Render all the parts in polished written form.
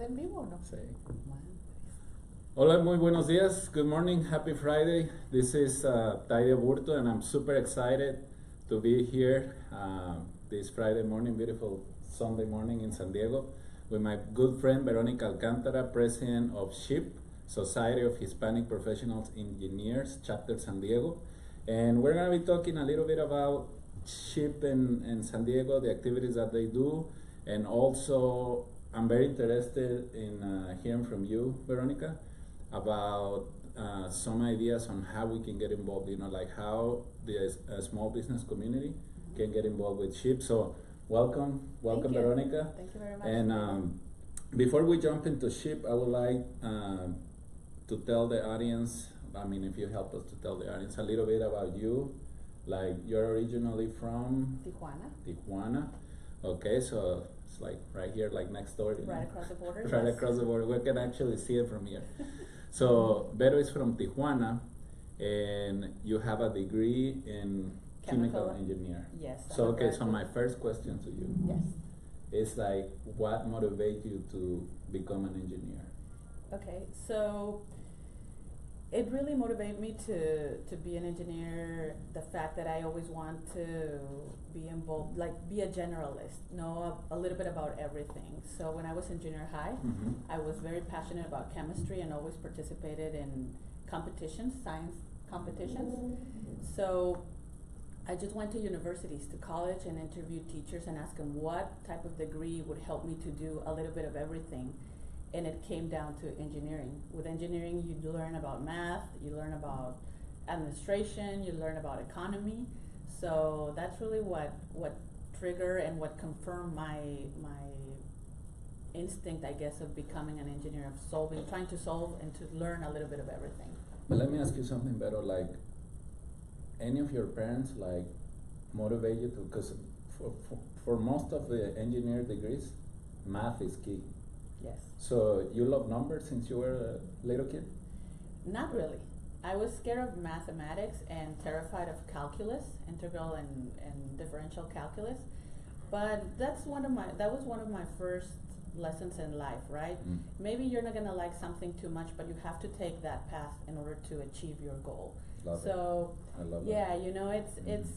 ¿En vivo o no? Sí. Bueno. Hola, muy buenos días. Good morning. Happy Friday. This is Taide Burto, and I'm super excited to be here this Friday morning, beautiful Sunday morning in San Diego, with my good friend Veronica Alcantara, president of SHPE, Society of Hispanic Professionals Engineers, Chapter San Diego. And we're going to be talking a little bit about SHPE in San Diego, the activities that they do, and also I'm very interested in hearing from you, Veronica, about some ideas on how we can get involved, like how the small business community can get involved with SHPE. So welcome Thank you. Veronica. Thank you very much. And before we jump into SHPE, I would like to tell the audience, if you help us to tell the audience a little bit about you. Like, you're originally from? Tijuana. Okay, so it's like right here, like next door. Right across the border. Right across the border. We can actually see it from here. So Vero is from Tijuana, and you have a degree in chemical engineer. Yes. So okay, so my first question to you. Yes. Is like, what motivates you to become an engineer? Okay, so it really motivated me to be an engineer, the fact that I always want to be involved, like be a generalist, know a little bit about everything. So when I was in junior high, I was very passionate about chemistry and always participated in competitions, science competitions. So I just went to universities, to college, and interviewed teachers and asked them what type of degree would help me to do a little bit of everything. And it came down to engineering. With engineering, you learn about math, you learn about administration, you learn about economy. So that's really what triggered and what confirmed my instinct, I guess, of becoming an engineer, of trying to solve and to learn a little bit of everything. But let me ask you something better. Like, any of your parents like motivate you to? Because for most of the engineer degrees, math is key. Yes. So you love numbers since you were a little kid? Not really. I was scared of mathematics and terrified of calculus, integral and differential calculus. But that was one of my first lessons in life, right? Maybe you're not gonna like something too much, but you have to take that path in order to achieve your goal. Love so it. I love yeah, it.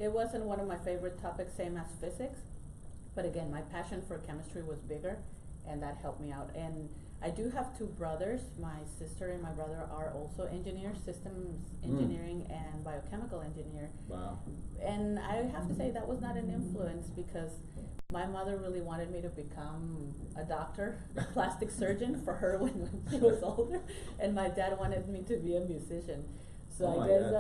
it wasn't one of my favorite topics, same as physics. But again, my passion for chemistry was bigger, and that helped me out. And I do have two brothers. My sister and my brother are also engineers, systems engineering and biochemical engineer. Wow. And I have to say that was not an influence, because my mother really wanted me to become a doctor, a plastic surgeon for her when she was older, and my dad wanted me to be a musician. So I guess,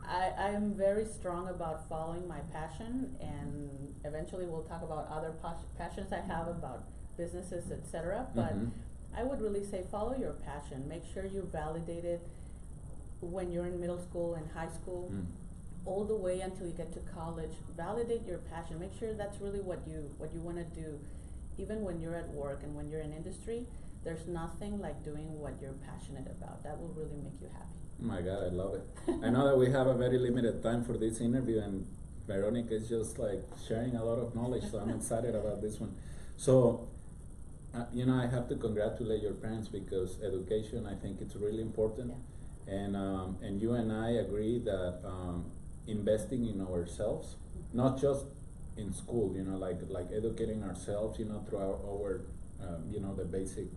I am very strong about following my passion, and eventually we'll talk about other passions I have about businesses, etc. But I would really say follow your passion. Make sure you validate it when you're in middle school and high school, all the way until you get to college. Validate your passion. Make sure that's really what you want to do. Even when you're at work and when you're in industry, there's nothing like doing what you're passionate about. That will really make you happy. Oh my God, I love it. I know that we have a very limited time for this interview, and Veronica is just like sharing a lot of knowledge, so I'm excited about this one. So, I have to congratulate your parents, because education, I think it's really important. Yeah. And you and I agree that investing in ourselves, not just in school, like educating ourselves, through our the basic,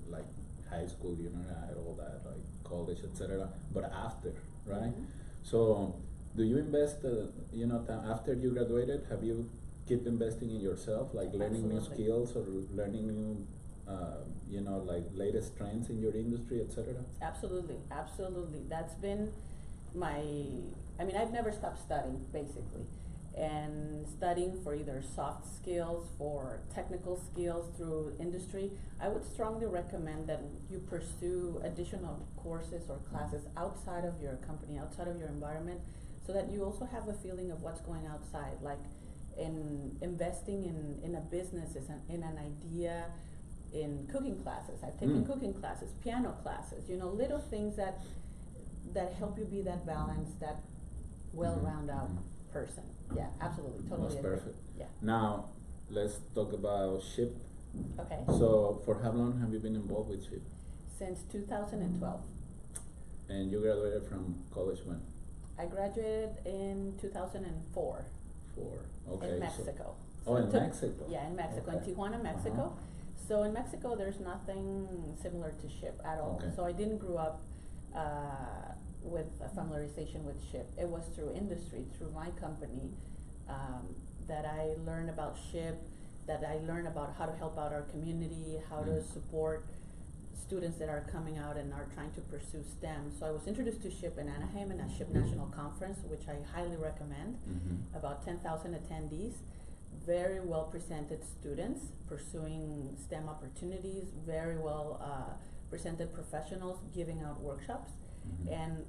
like high school, all that, like college, etc. But after, right? So, do you invest, after you graduated, have you keep investing in yourself, like learning new skills or learning new, like latest trends in your industry, etc.? Absolutely. That's been I've never stopped studying, basically. And studying for either soft skills, for technical skills through industry. I would strongly recommend that you pursue additional courses or classes outside of your company, outside of your environment, so that you also have a feeling of what's going outside, like in investing in a business, in an idea, in cooking classes. I've taken cooking classes, piano classes, little things that help you be that balanced, that well-rounded out person. Yeah, absolutely, totally. That's agree. perfect. Yeah. Now, let's talk about SHPE. Okay. So for how long have you been involved with SHPE? Since 2012. And you graduated from college when? I graduated in 2004 Okay. in Mexico. Oh, in it took- Mexico. Yeah, in Mexico, Okay. in Tijuana, Mexico. Uh-huh. So in Mexico, there's nothing similar to SHPE at all. Okay. So I didn't grow up with a familiarization with SHPE. It was through industry, through my company, that I learned about SHPE, that I learned about how to help out our community, how to support students that are coming out and are trying to pursue STEM. So I was introduced to SHPE in Anaheim in a SHPE National Conference, which I highly recommend. About 10,000 attendees, very well presented students pursuing STEM opportunities, very well presented professionals giving out workshops. And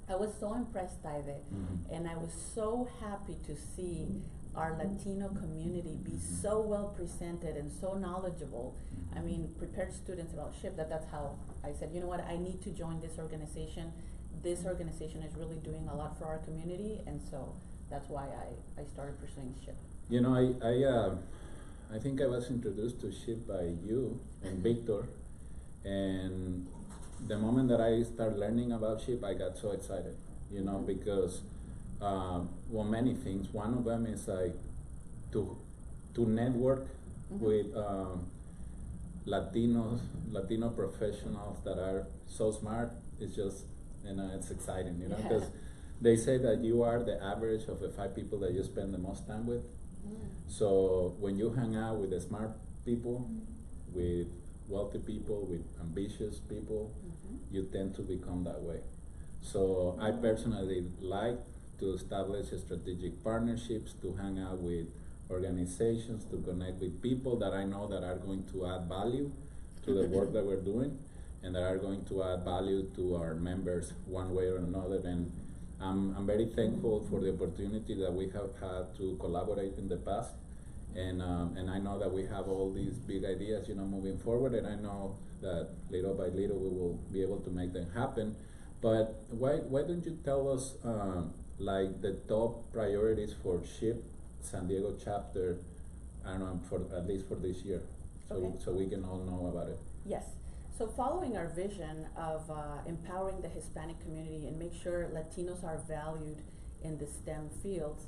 I was so impressed by it, and I was so happy to see our Latino community be so well presented and so knowledgeable. I mean, prepared students about SHPE, that's how I said, you know what, I need to join this organization. This organization is really doing a lot for our community, and so that's why I started pursuing SHPE. You know, I think I was introduced to SHPE by you and Victor, and the moment that I started learning about SHPE, I got so excited, you know, because well, many things. One of them is like to network with Latino professionals that are so smart. It's just, you know, it's exciting, you know, because they say that you are the average of the 5 people that you spend the most time with. So when you hang out with the smart people, with wealthy people, with ambitious people, you tend to become that way. So I personally like to establish strategic partnerships, to hang out with organizations, to connect with people that I know that are going to add value to the work that we're doing, and that are going to add value to our members one way or another. And I'm very thankful for the opportunity that we have had to collaborate in the past. And I know that we have all these big ideas, you know, moving forward, and I know that little by little we will be able to make them happen. But why don't you tell us like the top priorities for SHPE San Diego chapter, I don't know, for at least for this year, so we can all know about it. Yes. So following our vision of empowering the Hispanic community and make sure Latinos are valued in the STEM fields,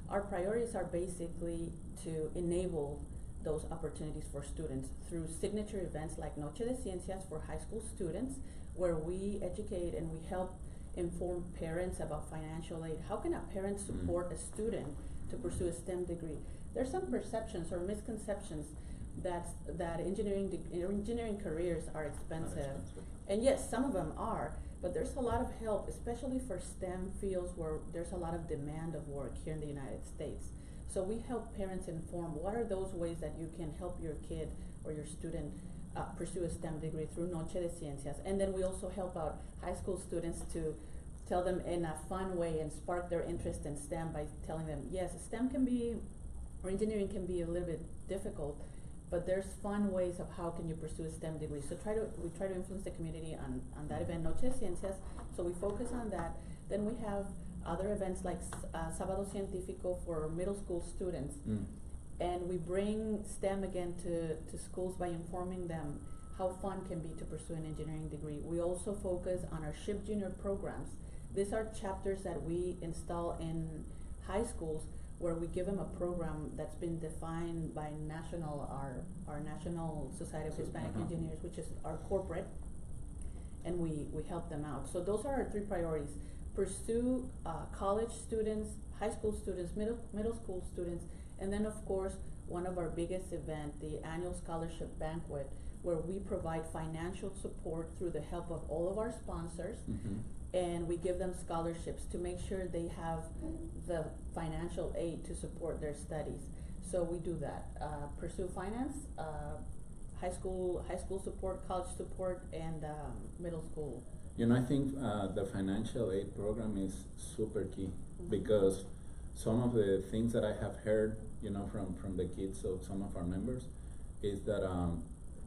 our priorities are basically to enable those opportunities for students through signature events like Noche de Ciencias for high school students, where we educate and we help inform parents about financial aid. How can a parent support a student to pursue a STEM degree? There's some perceptions or misconceptions that engineering careers are expensive. And yes, some of them are, but there's a lot of help, especially for STEM fields where there's a lot of demand of work here in the United States. So we help parents inform what are those ways that you can help your kid or your student pursue a STEM degree through Noche de Ciencias. And then we also help out high school students to tell them in a fun way and spark their interest in STEM by telling them, yes, STEM can be, or engineering can be a little bit difficult, but there's fun ways of how can you pursue a STEM degree. So we try to influence the community on that event, Noche de Ciencias. So we focus on that. Then we have other events like Sábado Científico for middle school students. And we bring STEM again to schools by informing them how fun can be to pursue an engineering degree. We also focus on our SHPE Junior programs. These are chapters that we install in high schools where we give them a program that's been defined by our National Society of Hispanic Engineers, which is our corporate, and we help them out. So those are our 3 priorities. Pursue college students, high school students, middle school students, and then of course, one of our biggest events, the annual scholarship banquet, where we provide financial support through the help of all of our sponsors, and we give them scholarships to make sure they have the financial aid to support their studies. So we do that, pursue finance, high school support, college support, and middle school. You know, I think the financial aid program is super key, because some of the things that I have heard, you know, from the kids of some of our members, is that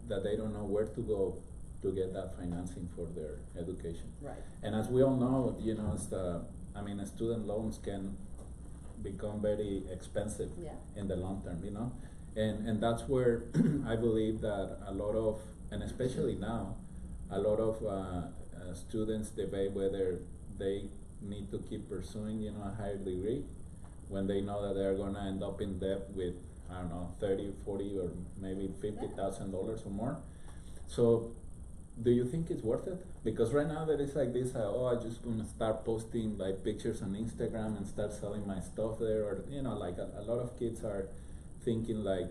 that they don't know where to go to get that financing for their education. Right. And as we all know, you know, student loans can become very expensive in the long term, you know. And that's where I believe that a lot of, and especially now, a lot of students debate whether they need to keep pursuing, you know, a higher degree when they know that they're gonna end up in debt with, I don't know, 30, 40, or maybe $50,000 or more. So, do you think it's worth it? Because right now there is like this, oh, I just gonna start posting like pictures on Instagram and start selling my stuff there, or, you know, like a lot of kids are thinking like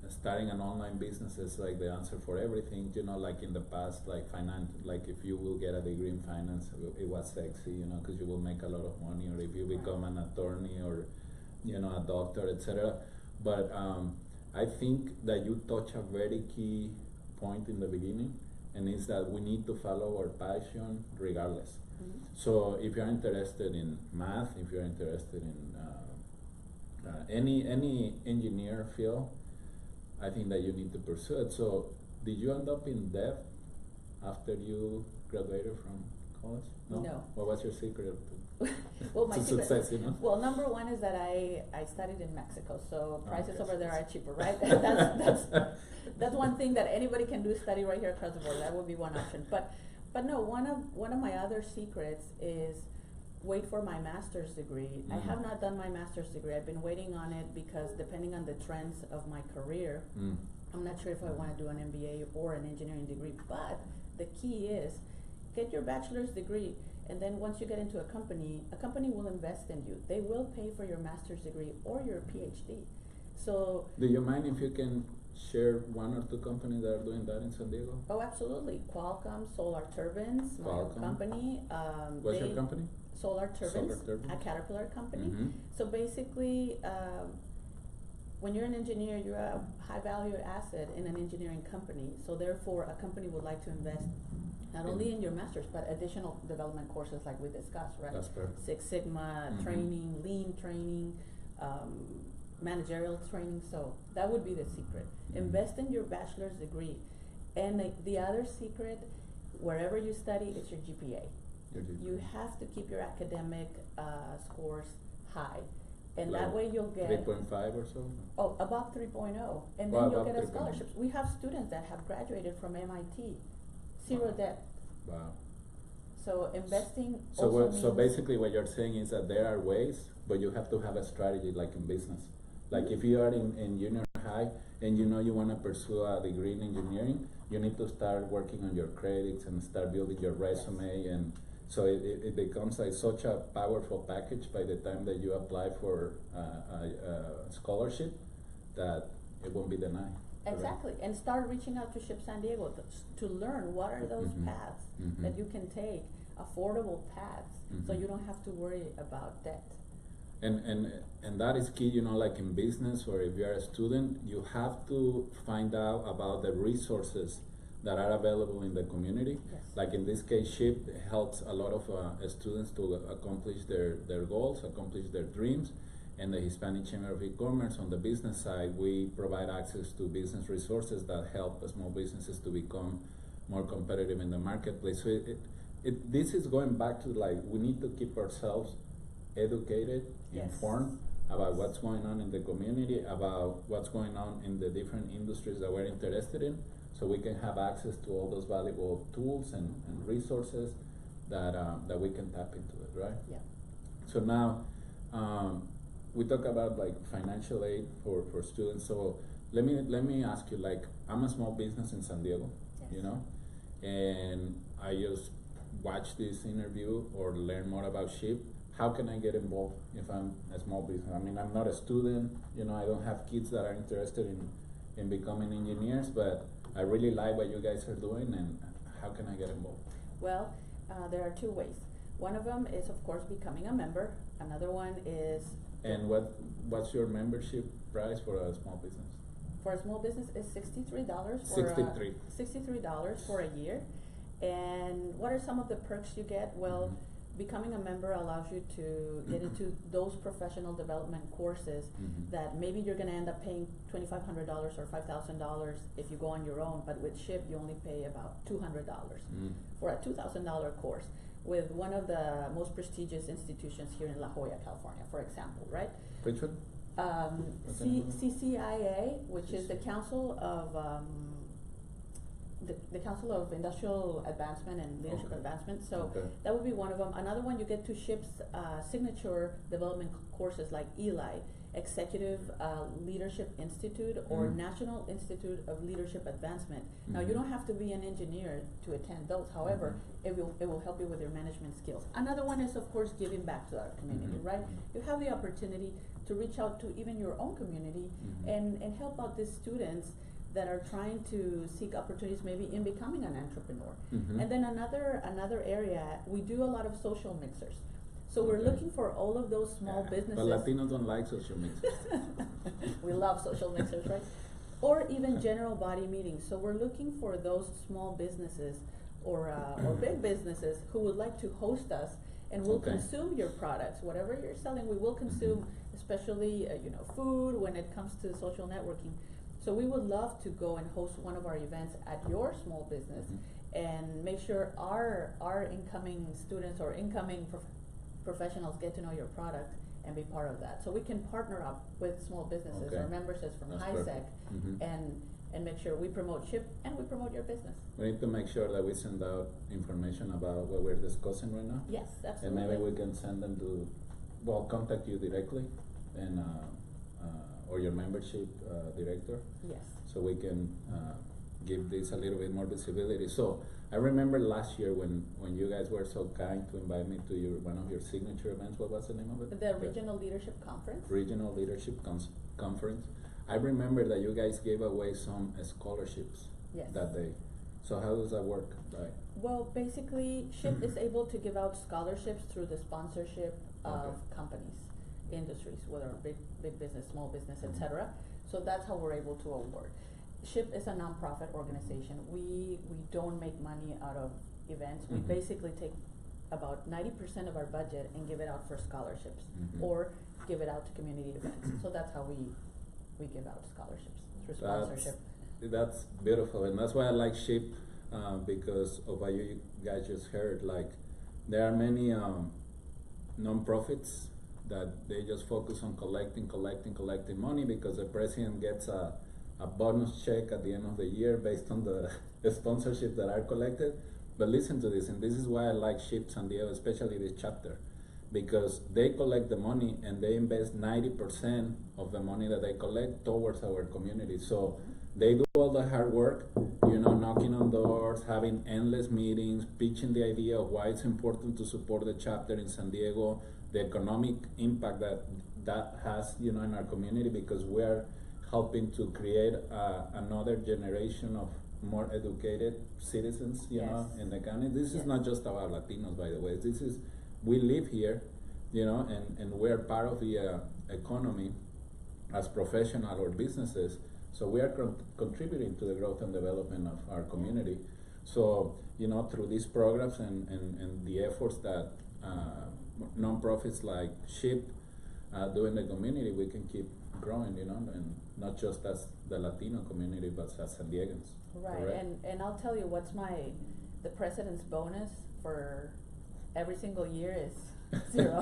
starting an online business is like the answer for everything, you know, like in the past, like finance, like if you will get a degree in finance, it was sexy, you know, because you will make a lot of money, or if you become an attorney, or, you know, a doctor, etc. But I think that you touch a very key point in the beginning, and it's that we need to follow our passion regardless. So if you're interested in math, if you're interested in any engineer field, I think that you need to pursue it. So did you end up in debt after you graduated from college? No. What was your secret Well, my to secret, success, you know? well, number one is that I studied in Mexico, so prices Okay. over there are cheaper, right? That's one thing that anybody can do, study right here across the border. That would be one option. But no, one of my other secrets is wait for my master's degree. I have not done my master's degree. I've been waiting on it because depending on the trends of my career, I'm not sure if I want to do an MBA or an engineering degree. But the key is get your bachelor's degree, and then once you get into a company will invest in you. They will pay for your master's degree or your PhD. So do you mind if you can share one or two companies that are doing that in San Diego? oh, absolutely. Qualcomm, Solar Turbines, my own Qualcomm. company. What's your company? Solar Turbines, Solar Turbines. a Caterpillar company. Mhm. So basically, when you're an engineer, you're a high value asset in an engineering company. So therefore, a company would like to invest not only in your master's, but additional development courses like we discussed, right? That's perfect. Six Sigma training, lean training, managerial training. So that would be the secret. Invest in your bachelor's degree. And the other secret, wherever you study, it's your GPA. You have to keep your academic scores high. And Like that way you'll get 3.5 or so? oh, above 3.0. And Well, then you'll above get a 3.0. scholarship. We have students that have graduated from MIT. Zero Wow. debt. Wow. So investing So also so means basically what you're saying is that there are ways, but you have to have a strategy like in business. Like if you are in junior high and you know you want to pursue a degree in engineering, you need to start working on your credits and start building your resume, and so it becomes like such a powerful package by the time that you apply for a scholarship that it won't be denied. Correct? exactly, and start reaching out to SHPE San Diego to learn what are those paths that you can take, affordable paths, so you don't have to worry about debt. And that is key, you know, like in business or if you're a student, you have to find out about the resources that are available in the community. Yes. Like in this case, SHPE helps a lot of students to accomplish their goals, accomplish their dreams. And the Hispanic Chamber of E-Commerce, on the business side, we provide access to business resources that help small businesses to become more competitive in the marketplace. So this is going back to like, we need to keep ourselves educated, Yes. informed about what's going on in the community, about what's going on in the different industries that we're interested in, so we can have access to all those valuable tools and resources that we can tap into it, right? Yeah. So now, we talk about like financial aid for students. So let me ask you, like, I'm a small business in San Diego, Yes. you know, and I just watch this interview or learn more about SHPE. How can I get involved if I'm a small business? I mean, I'm not a student, you know, I don't have kids that are interested in becoming engineers, but I really like what you guys are doing, and how can I get involved? Well, there are two ways. One of them is, of course, becoming a member. Another one is And what's your membership price for a small business? for a small business is $63 for $63 for a year. And what are some of the perks you get? Well, becoming a member allows you to get into those professional development courses that maybe you're going to end up paying $2,500 or $5,000 if you go on your own, but with SHPE you only pay about $200 for a $2,000 course with one of the most prestigious institutions here in La Jolla, California, for example, right? Which one? CCIA, which is the Council of, the Council of Industrial Advancement and Leadership Okay. Advancement, so Okay. that would be one of them. Another one, you get to SHPE's signature development courses like ELI, Executive Leadership Institute, or Mhm. National Institute of Leadership Advancement. Now, you Mhm. don't have to be an engineer to attend those, however, it will help you with your management skills. Another one is, of course, giving back to our community, Mhm. right? You have the opportunity to reach out to even your own community Mhm. and help out these students that are trying to seek opportunities maybe in becoming an entrepreneur. Mhm. And then another area, we do a lot of social mixers. So we're Okay. looking for all of those small Yeah, businesses. But Latinos don't like social mixers. We love social mixers, right? Or even general body meetings. So we're looking for those small businesses or big businesses who would like to host us, and we'll Okay. consume your products, whatever you're selling. We will consume, especially food when it comes to social networking. So we would love to go and host one of our events at your small business Mhm. and make sure our incoming students or incoming professionals get to know your product and be part of that. So we can partner up with small businesses Okay. or memberships from That's HISCEC perfect. Mhm. and make sure we promote SHPE and we promote your business. We need to make sure that we send out information about what we're discussing right now. Yes, And absolutely. maybe we can send them to, contact you directly and, or your membership, director, Yes. so we can, give this a little bit more visibility. So I remember last year when you guys were so kind to invite me to one of your signature events. What was the name of it? The Regional Leadership Conference. Regional Leadership Conference. I remember that you guys gave away some scholarships Yes. that day. So how does that work? Like, Well, basically, SHPE is able to give out scholarships through the sponsorship of Okay. companies, industries, whether big business, small business, Mhm. etc. So that's how we're able to award. SHPE is a nonprofit organization. We don't make money out of events. We Mhm. basically take about 90% of our budget and give it out for scholarships Mhm. or give it out to community events. So that's how we give out scholarships through sponsorship. That's beautiful, and that's why I like SHPE, because of what you guys just heard. Like, there are many non-profits that they just focus on collecting money because the president gets a bonus check at the end of the year based on the sponsorship that are collected. But listen to this, and this is why I like SHPE San Diego, especially this chapter, because they collect the money and they invest 90% of the money that they collect towards our community. So they do all the hard work, knocking on doors, having endless meetings, pitching the idea of why it's important to support the chapter in San Diego, the economic impact that has, in our community, because we are helping to create another generation of more educated citizens, Yes. in the county. This is Yes. not just about Latinos, by the way. We live here, and we're part of the economy as professional or businesses. So we are contributing to the growth and development of our community. So, through these programs and the efforts that nonprofits like SHPE do in the community, we can keep growing, and not just as the Latino community, but as San Diegans. Right, Correct? and I'll tell you what's the president's bonus for every single year is 0.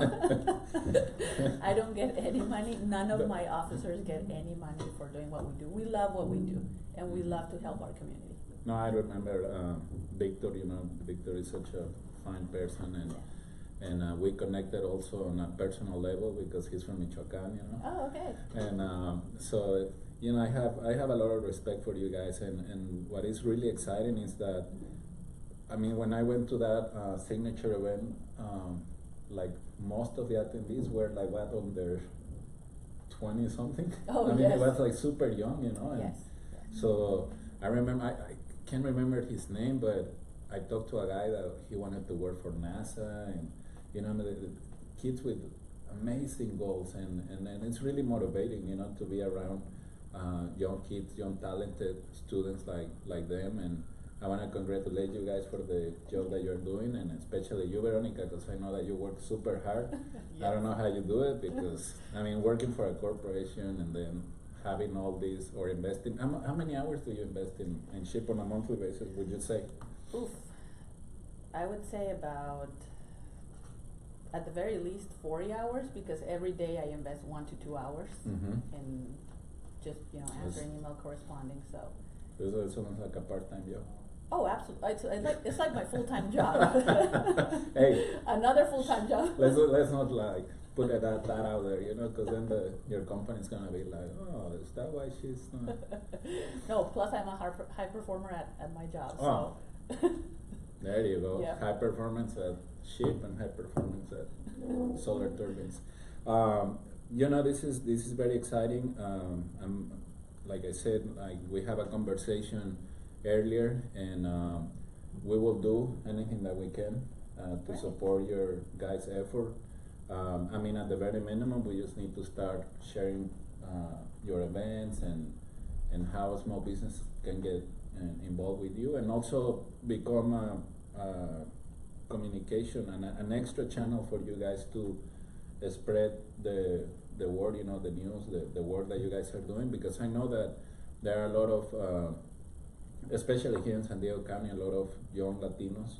I don't get any money. None of my officers get any money for doing what we do. We love what we do, and we love to help our community. No, I remember Victor. Victor is such a fine person, and we connected also on a personal level because he's from Michoacan. Oh, okay. And so I have a lot of respect for you guys, and what is really exciting is that, when I went to that signature event, like most of the attendees were like on their 20 something. Oh, It yes. was like super young, and Yes. so I remember, I can't remember his name, but I talked to a guy that he wanted to work for NASA, and the kids with amazing goals, and it's really motivating, to be around young kids, young talented students like them. And I want to congratulate you guys for the job that you're doing, and especially you, Veronica, because I know that you work super hard. I don't know how you do it, because working for a corporation and then having all these, or investing, how many hours do you invest in SHPE on a monthly basis, would you say? Oof. I would say about at the very least 40 hours, because every day I invest 1 to 2 hours in just, answering email, corresponding, so. This is almost like a part-time job. Oh, absolutely. It's like my full-time job. Hey. Another full-time job. Let's not like put that out there, because then your company's gonna be like, oh, is that why she's not? No, plus I'm a high performer at my job, Oh. so. There you go. Yeah. High performance at ship and high performance at solar turbines. This is very exciting. I'm, like I said, like we have a conversation earlier, and we will do anything that we can to support your guys' effort. At the very minimum, we just need to start sharing your events and how small business can get involved with you, and also become a communication and an extra channel for you guys to spread the word, the news, the work that you guys are doing, because I know that there are a lot of, especially here in San Diego County, a lot of young Latinos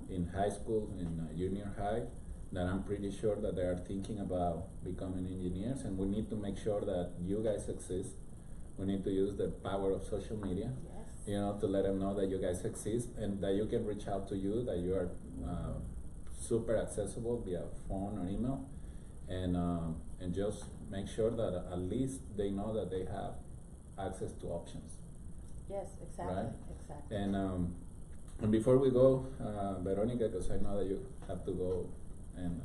in high school, in junior high, that I'm pretty sure that they are thinking about becoming engineers, and we need to make sure that you guys exist. We need to use the power of social media, to let them know that you guys exist and that you can reach out to you, that you are super accessible via phone or email, and just make sure that at least they know that they have access to options. Yes, exactly. Right? Exactly. And before we go, Veronica, because I know that you have to go and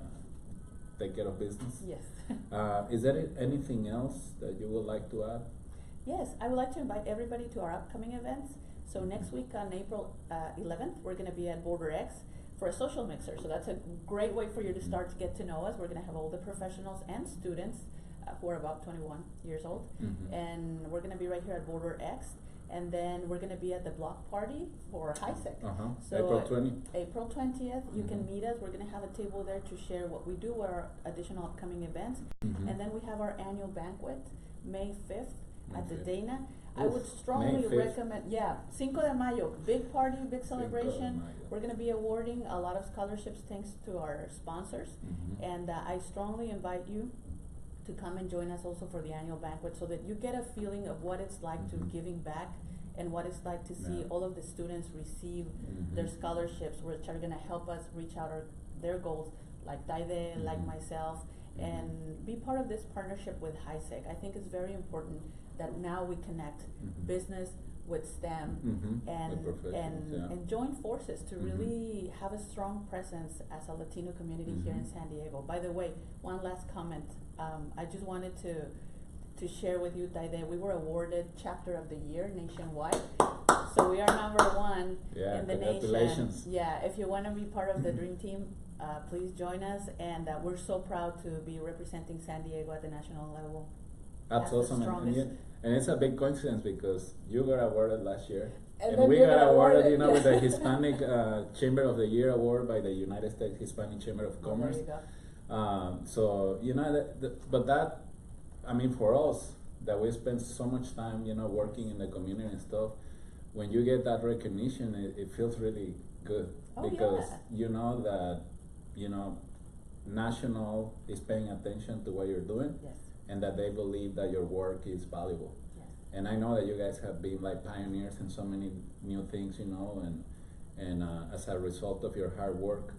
take care of business. Yes. Is there anything else that you would like to add? Yes, I would like to invite everybody to our upcoming events. So next week on April 11th, we're going to be at Border X for a social mixer. So that's a great way for you to start to get to know us. We're going to have all the professionals and students who are about 21 years old. And we're going to be right here at Border X. And then we're going to be at the block party for HISCEC. So April 20th. April 20th, you can meet us. We're going to have a table there to share what we do, what our additional upcoming events. And then we have our annual banquet, May 5th. At the Dana. I would strongly recommend, Cinco de Mayo, big party, big celebration. We're going to be awarding a lot of scholarships thanks to our sponsors. And I strongly invite you to come and join us also for the annual banquet, so that you get a feeling of what it's like to giving back and what it's like to see all of the students receive their scholarships, which are going to help us reach out their goals, like Taide, like myself, and be part of this partnership with HISCEC. I think it's very important that now we connect business with STEM and join forces to really have a strong presence as a Latino community here in San Diego. By the way, one last comment. I just wanted to share with you, Taide, we were awarded Chapter of the Year nationwide. So we are #1 in the nation. Yeah, if you want to be part of the Dream Team, please join us. And we're so proud to be representing San Diego at the national level. That's awesome, and it's a big coincidence because you got awarded last year, and then we you got awarded, awarded. with the Hispanic Chamber of the Year award by the United States Hispanic Chamber of Commerce. There you go. So but that, for us, that we spend so much time, working in the community and stuff. When you get that recognition, it feels really good because you know that, national is paying attention to what you're doing. Yes. And that they believe that your work is valuable. Yes. And I know that you guys have been like pioneers in so many new things, and as a result of your hard work,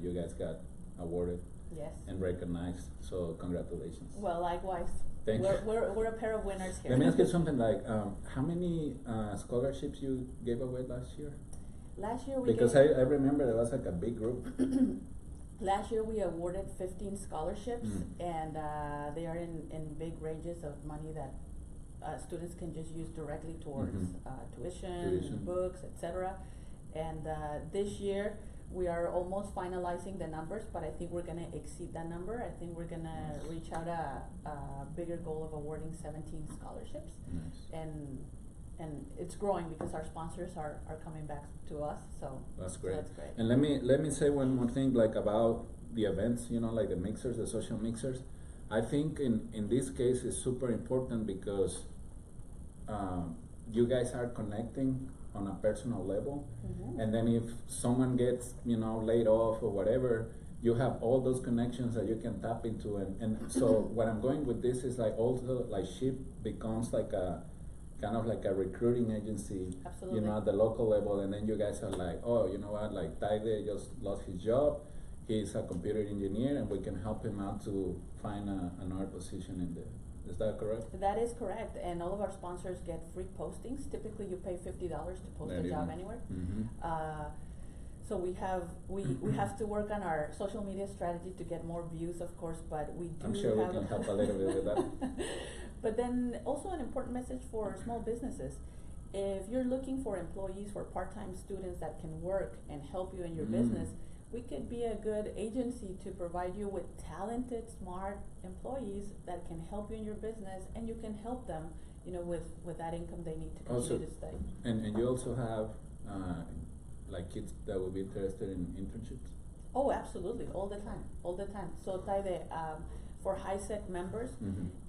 you guys got awarded and recognized. So congratulations. Well, likewise. Thank you. We're a pair of winners here. Let me ask you something, like how many scholarships you gave away last year? Last year we Because I remember there was like a big group. Last year we awarded 15 scholarships, and they are in big ranges of money that students can just use directly towards tuition, books, etc. And this year we are almost finalizing the numbers, but I think we're going to exceed that number. I think we're going to reach out a bigger goal of awarding 17 scholarships. And it's growing because our sponsors are coming back to us, so that's great. So that's great. And let me say one more thing, like about the events, like the mixers, the social mixers. I think in this case it's super important because you guys are connecting on a personal level, and then if someone gets laid off or whatever, you have all those connections that you can tap into, and so what I'm going with this is like also like SHPE becomes like a kind of like a recruiting agency, Absolutely. you know, at the local level, and then you guys are like, oh, you know what, like Taide just lost his job, he's a computer engineer, and we can help him out to find another position in there. Is that correct? That is correct, and all of our sponsors get free postings. Typically, you pay $50 to post There a you job go. anywhere. Mm-hmm. So we have to work on our social media strategy to get more views, of course, but we do I'm sure have we can help a little bit with that. But then also an important message for small businesses. If you're looking for employees, for part-time students that can work and help you in your business, we could be a good agency to provide you with talented, smart employees that can help you in your business, and you can help them, you know, with that income they need to continue Also, to study. And you also have like kids that will be interested in internships? Oh, absolutely, all the time. So Taide, for HISCEC members,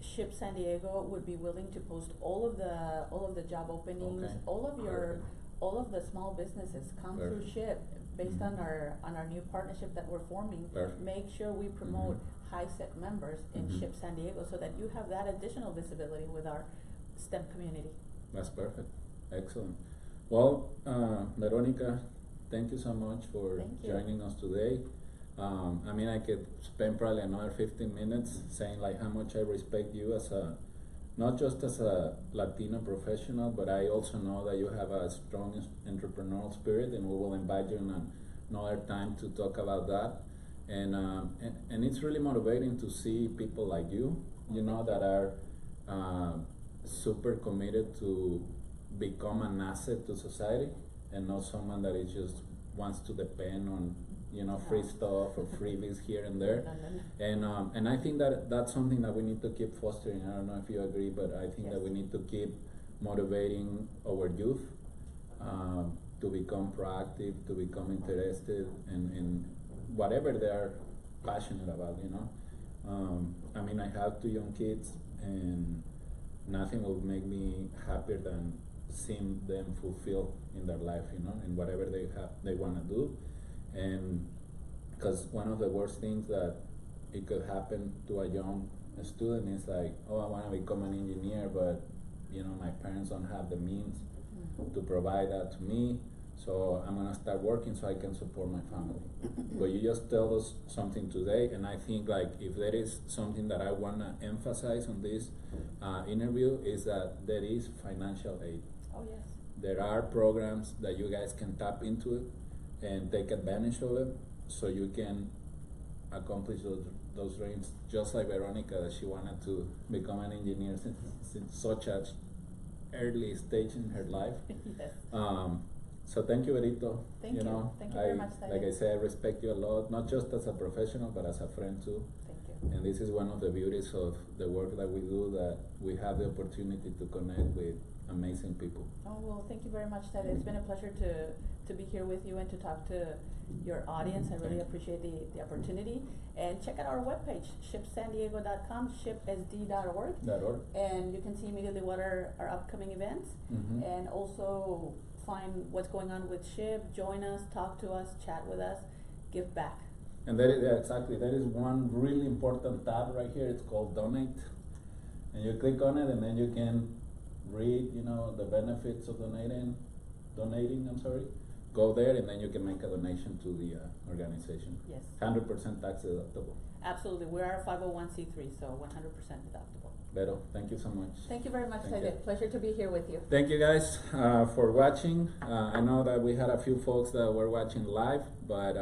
SHPE San Diego would be willing to post all of the job openings, Okay. all of the small businesses come through Perfect. SHPE based on our new partnership that we're forming. Perfect. Make sure we promote HISCEC members in SHPE San Diego so that you have that additional visibility with our STEM community. That's perfect. Excellent. Well, Veronica, thank you so much for Thank you. joining us today. I mean, I could spend probably another 15 minutes saying like how much I respect you as not just as a Latino professional, but I also know that you have a strong entrepreneurial spirit, and we will invite you in another time to talk about that. And it's really motivating to see people like you, you know, that are super committed to become an asset to society, and not someone that is just wants to depend on, you know, free stuff or freebies here and there. And I think that that's something that we need to keep fostering. I don't know if you agree, but I think that we need to keep motivating our youth to become proactive, to become interested in whatever they are passionate about, you know. I mean, I have 2 young kids, and nothing will make me happier than seeing them fulfilled in their life, you know, in whatever they want to do. And because one of the worst things that it could happen to a young student is like, oh, I want to become an engineer, but you know, my parents don't have the means to provide that to me, so I'm gonna start working so I can support my family. But you just tell us something today, and I think like if there is something that I wanna emphasize on this interview is that there is financial aid. Oh yes. There are programs that you guys can tap into it and take advantage of it, so you can accomplish those dreams. Just like Veronica, that she wanted to become an engineer since such a early stage in her life. Yes. So thank you, Verito. Thank you. Know, Thank you very much, Taide. like I said, I respect you a lot, not just as a professional, but as a friend too. Thank you. And this is one of the beauties of the work that we do, that we have the opportunity to connect with amazing people. Oh, well, thank you very much, Ted. It's been a pleasure to be here with you and to talk to your audience. I really appreciate the opportunity. And check out our webpage, shipsandiego.com, shipsd.org. And you can see immediately what are our upcoming events, and also find what's going on with SHPE, join us, talk to us, chat with us, give back. And that is, yeah, exactly, there is one really important tab right here. It's called Donate. And you click on it, and then you can read, you know, the benefits of donating, go there, and then you can make a donation to the organization. Yes. 100% tax deductible. Absolutely. We are a 501c3, so 100% deductible. Vero, thank you so much. Thank you very much, Thank you. Taide. Pleasure to be here with you. Thank you guys for watching. I know that we had a few folks that were watching live, but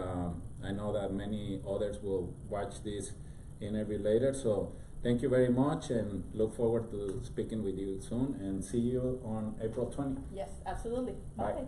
I know that many others will watch this interview later. So thank you very much, and look forward to speaking with you soon, and see you on April 20. Yes, absolutely. Bye. Bye.